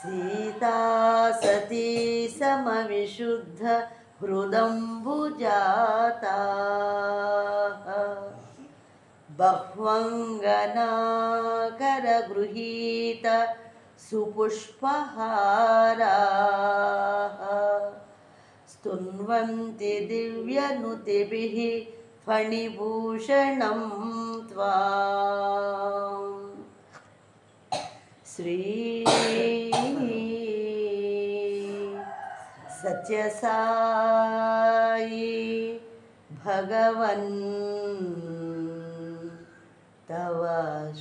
सीता सती समविशुद्ध हृदम्बुजाता बह्वङ्गनाकरगृहीत सुपुष्पहाराः स्तुन्वन्ति दिव्यनुतिभिः फणिभूषणं त्वाम् श्री सत्यसाई भगवन् तव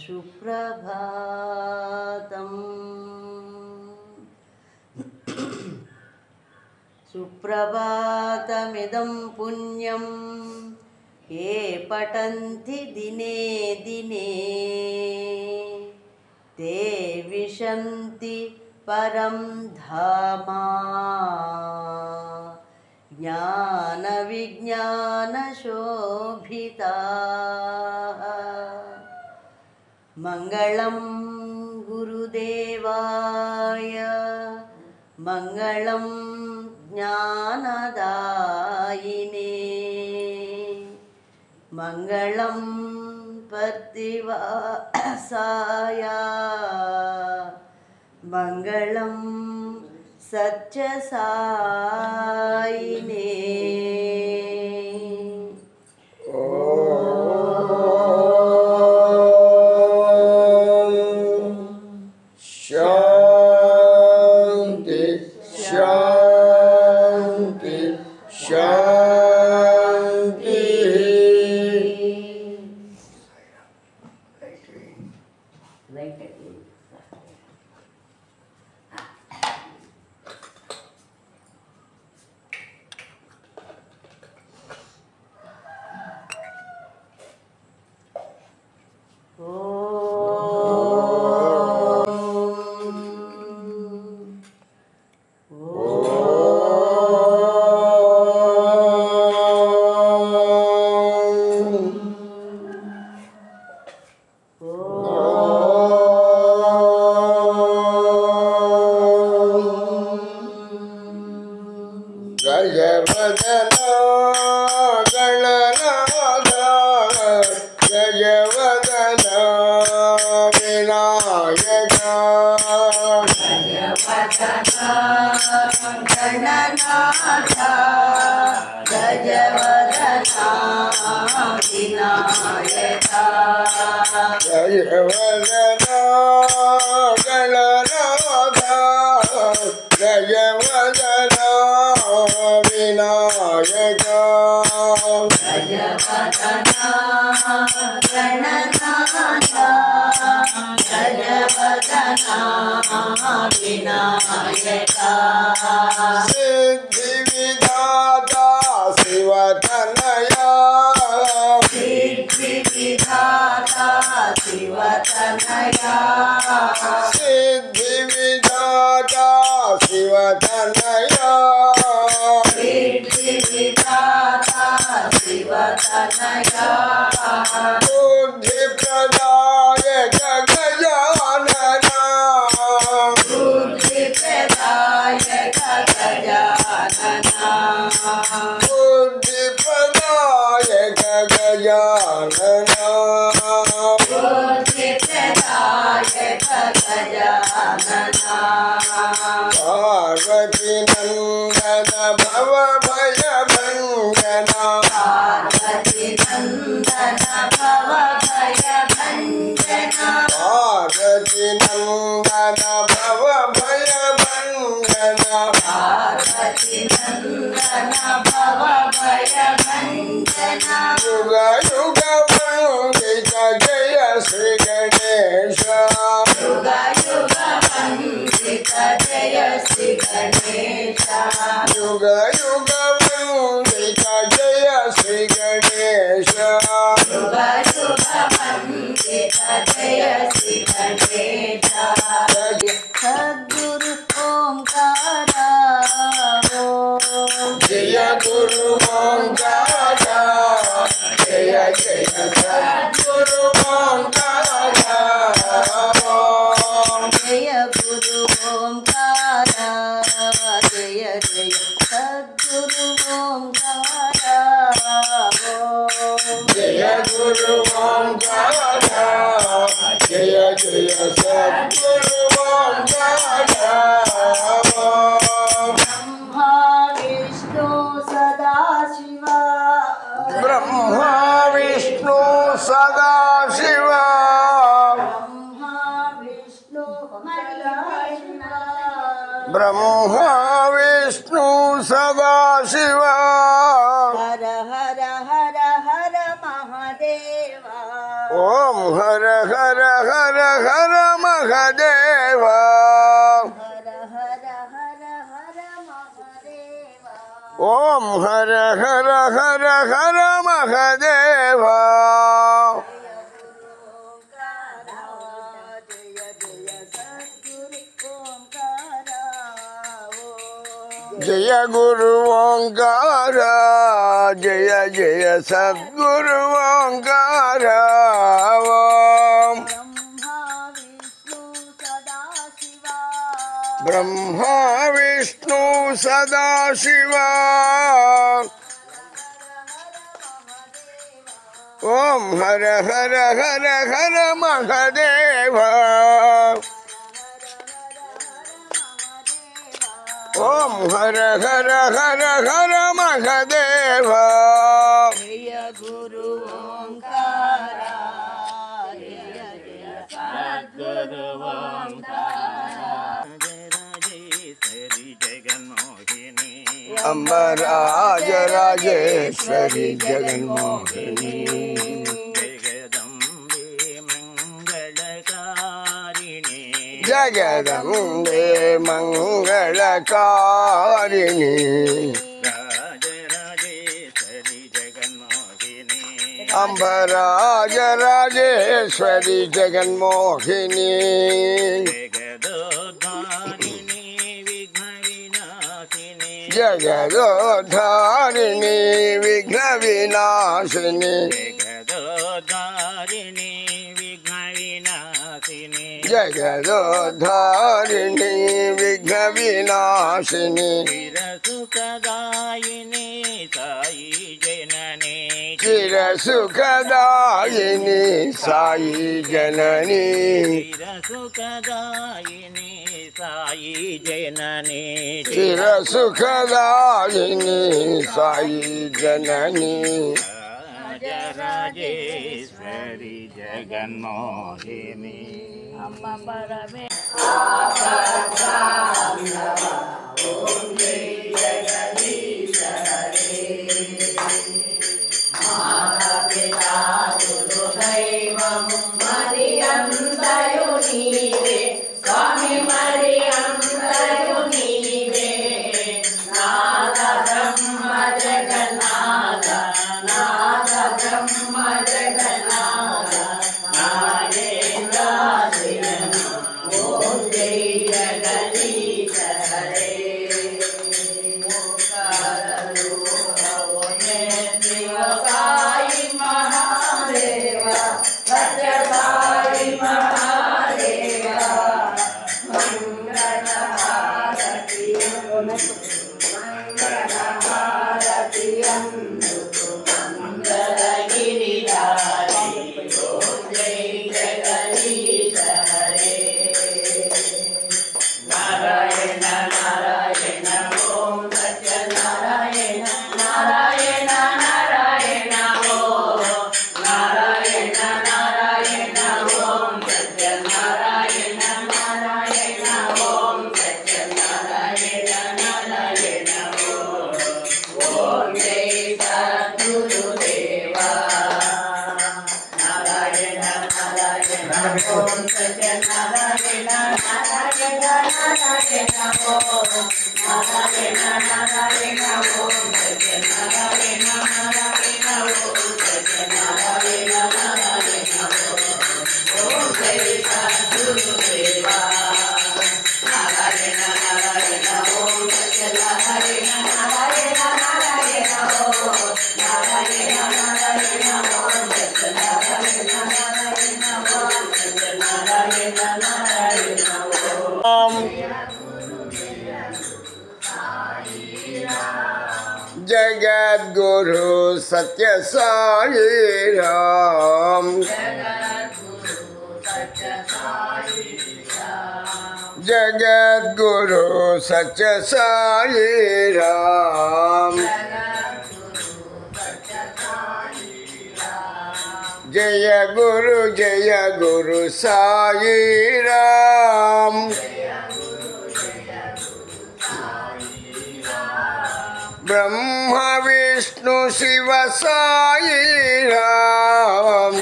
सुप्रभातम् सुप्रभातमिदं पुण्यं ये पठन्ति दिने दिने ते विशन्ति परं धाम ज्ञानविज्ञानशोभिताः मङ्गलं गुरुदेवाय मङ्गलं ज्ञानदायिने मङ्गलं पर्दिवासाय मङ्गलं सत्यसायिने शांति शांति शांति। सद्गुरु ओंकारा जय गुरु ओंकारा जय जय सद्गुरु ओंकारा ओंकारा जय जय सद्गुरु ओंकारा ब्रह्मा विष्णु सदाशिवा ब्रह्मा विष्णु सदाशिवा ब्रह्मा विष्णु सदाशिवा ब्रह्मा विष्णु सदाशिवा हर हर हर हर महादेवा ओम हर हर हर हर महादेवा हर हर हर हर महादेवा ओम हर हर हर हर महादेवा जय गुरु ओंकारा जय जय सद्गुरु ओंकारा जय गुरु ओंकारा जय जय सद्गुरु ओंकारा ब्रह्मा विष्णु सदाशिवा ब्रह्मा विष्णु सदाशिवा ओम हर हर हर हर महादेवा ओम हर हर हर हर महादेवा जय गुरु ओंकारा जय जय सद्गुरु ओंकारा राजेश्वरी जगन्मोहिनी अम्बराज राजेश्वरी जगन्मोहिनी जगदम्बे जगदम्बे मंगलकारिणी राजेश्वरी जगन्मोहिनी अम्बराज राजेश्वरी जगन्मोहिनी जगदोद्धारिणी विघ्न विनाशिनी जगदोद्धारिणी विघ्न विनाशिनी जगदोद्धारिणी विघ्न विनाशिनी जगदोद्धारिणी विघ्न विनाशिनी चिरसुखदायिनी साई जननी चिरसुखदायिनी साई जननी चिरसुखदायिनी साई जननी राजेश्वरी जगन्मोहिनी अम्मा परमे Ram जगद्गुरु सत्य साई राम जगद्गुरु सत्य साई राम जय गुरु साई राम ब्रह्मा विष्णु शिव साई राम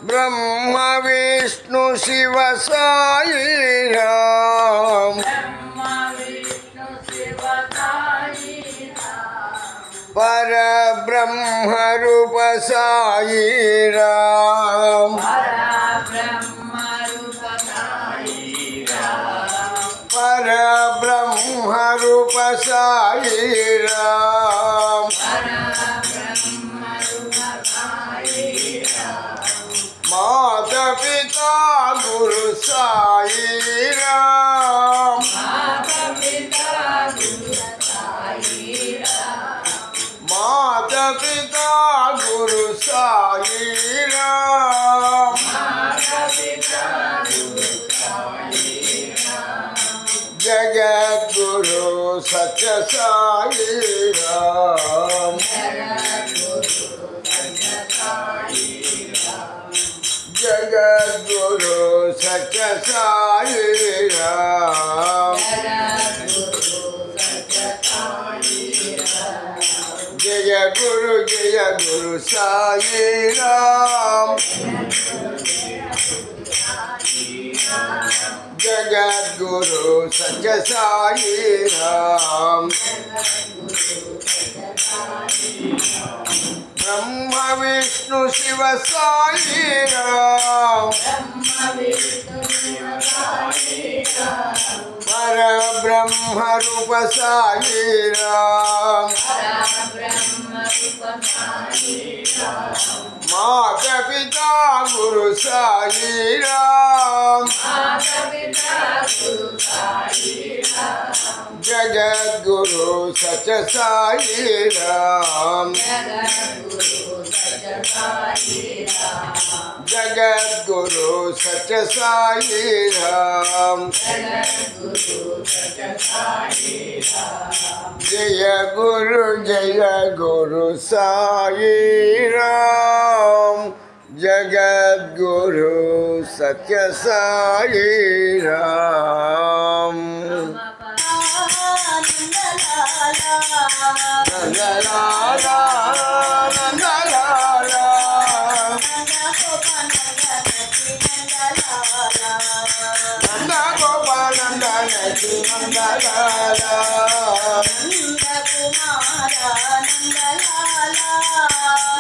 ब्रह्मा विष्णु शिव साई राम पर ब्रह्म रूप साई राम पर ब्रह्म रूप साई राम माता पिता गुरु साई राम माता पिता गुरु साई राम जगद्गुरु सत्य साई राम जगद्गुरु सत्य साई राम जय गुरु साई राम जगद्गुरु सत्य साई राम ब्रह्मा विष्णु शिव साई राम पर ब्रह्म रूप साई राम माता पिता गुरु साई राम जगद्गुरु सत्य साई राम जगद्गुरु सत्य साई राम जय गुरु साई राम जगद्गुरु सत्य साई राम नंदलाला नंदलाला नंद गोपाल नंदन नंदलाला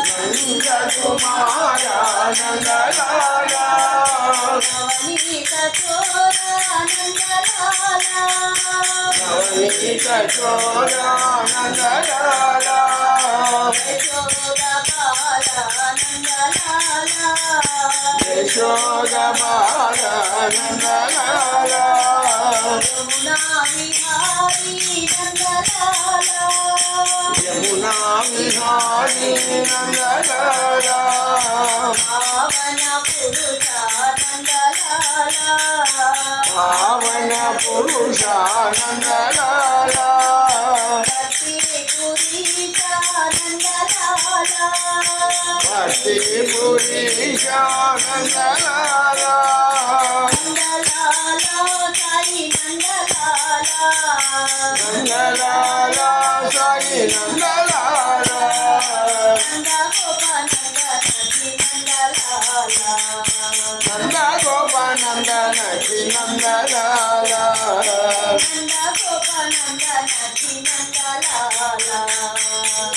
नंद कुमारा नंदलाला नवनीत चोरा नंदलाला यशोदा बाला नंदलाला यमुना विहारी नंदलाला पावन पुरुषा नंदलाला भक्ति पुरीशा नंदलाला नंदलाला साई नंदलाला नंद गोपाल नंदन नंदलाला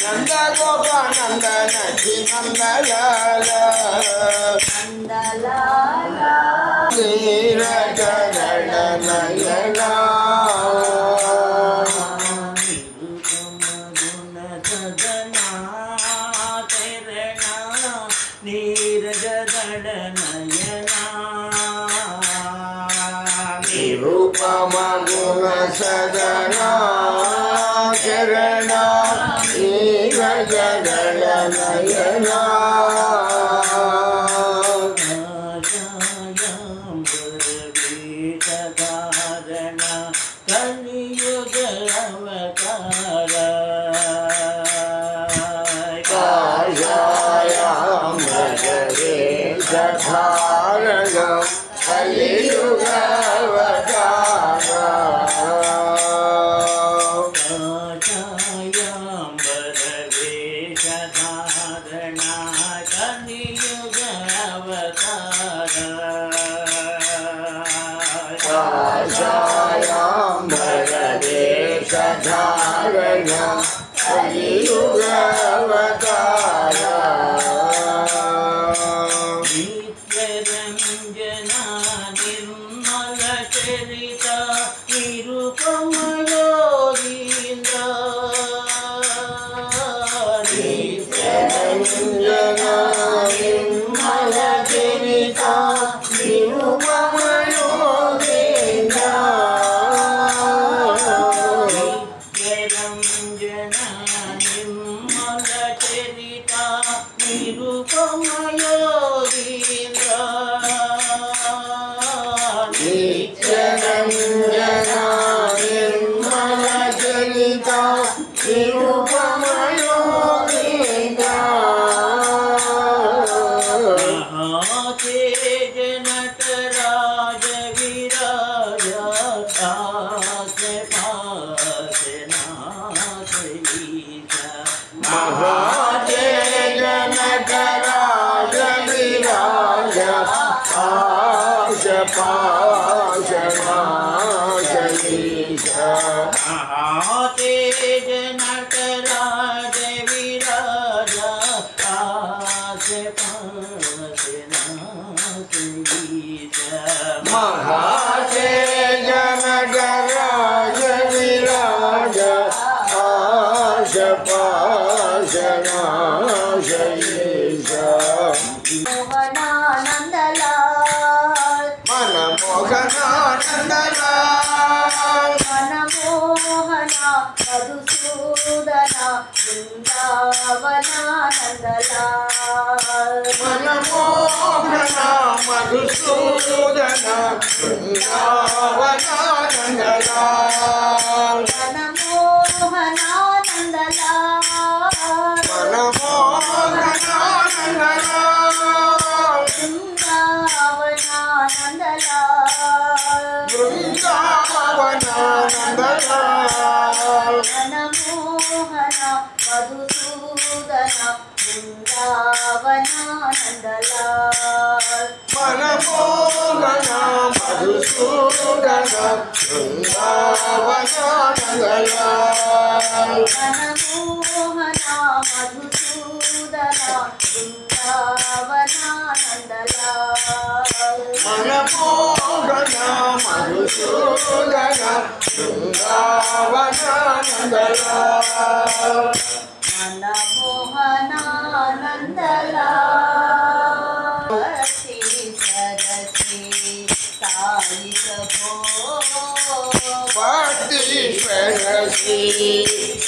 नंद गोपाल नंदन नंदलाला नीरज नयना रूपम गुण सदा नयना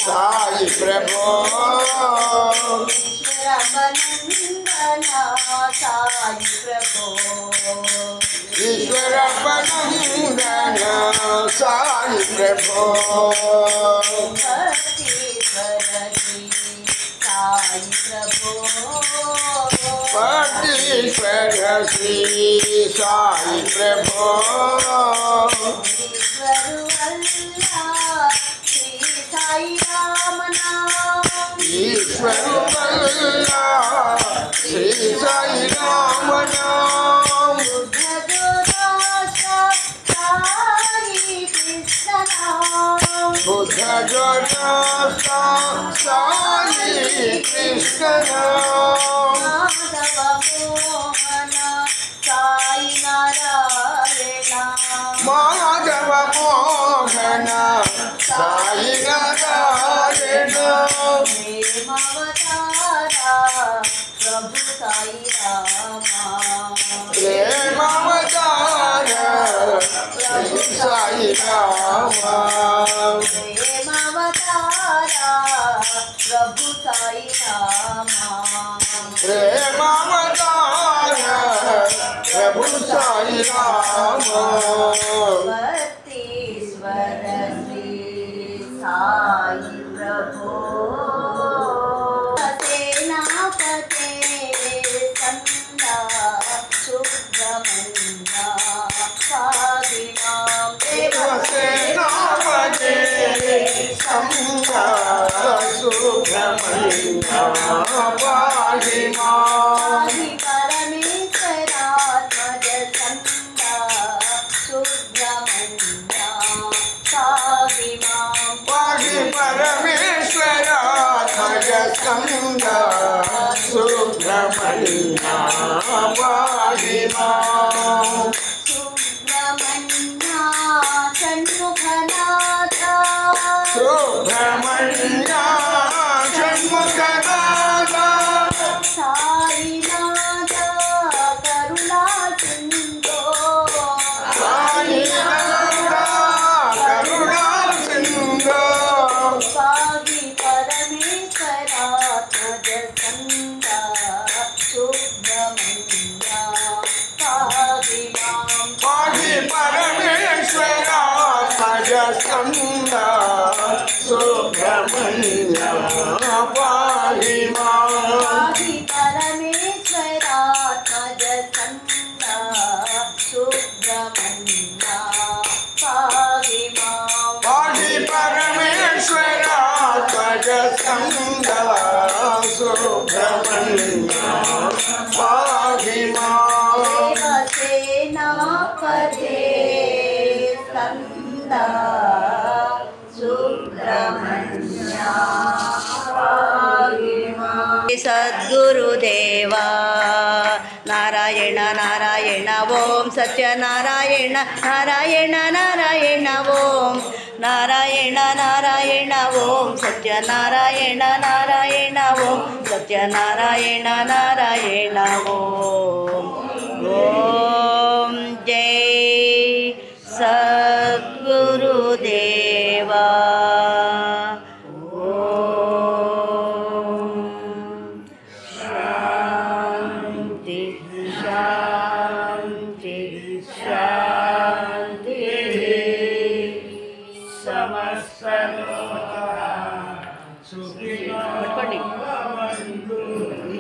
साई प्रभो ईश्वर बंदन साई प्रभो पटीश्वर श्री साई प्रभो ईश्वर बल्ला श्री साई राम नाम बुद्ध जोड़ा साई कृष्ण नाम माधव मोहन साई नारायण प्रभु साई रामा प्रेम अवतार प्रभु साई राम प्रेम अवतारा प्रभु సాయి రామా ప్రేమావతార ప్రభు సాయి రామ భక్తీశ్వర శ్రీ సాయి ప్రభో సేనాపతే సందా సుబ్రహ్మణ్య సాగినాం సేనాపతే సంగా సుబ్రహ్మణ్య పాహి మాం పరమేశ్వరాత్మజ సందా సుబ్రహ్మణ్య సాగినాం పాహి పరమేశ్వరాత్మజ సంగా సుబ్రహ్మణ్య పాహి మాం సుబ్రహ్మణ్య షణ్ముఖనాథ సుబ్రహ్మణ్య షణ్ముఖనాథ సాయినాథ కరుణా సింధో సాయినాథ కరుణా సింధో పాగి పరమేశ్వరాత్మజ సంగా సుబ్రహ్మణ్య పాగి మాం పాహి పరమేశ్వరాత్మజ సంగా సుబ్రహ్మణ్య పాహి మాం పాగి పరమేశ్వరాత్మజ సంగా సుబ్రహ్మణ్య పాగి మాం పాహి పరమేశ్వరాత్మజ సంగా సుబ్రహ్మణ్య పాహి మాం దేవసేనాపతే సందా సుబ్రహ్మణ్య పాగి మాం సద్గురుదేవా నారాయణ నారాయణ ఓం సత్యనారాయణ నారాయణ నారాయణ ఓం నారాయణ నారాయణ ఓం సత్యనారాయణ నారాయణ ఓం సత్యనారాయణ నారాయణ ఓం ఓం జై సద్గురుదేవా శాంతి శాంతి శాంతి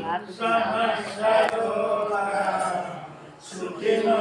పట్టుకోండి సుఖినో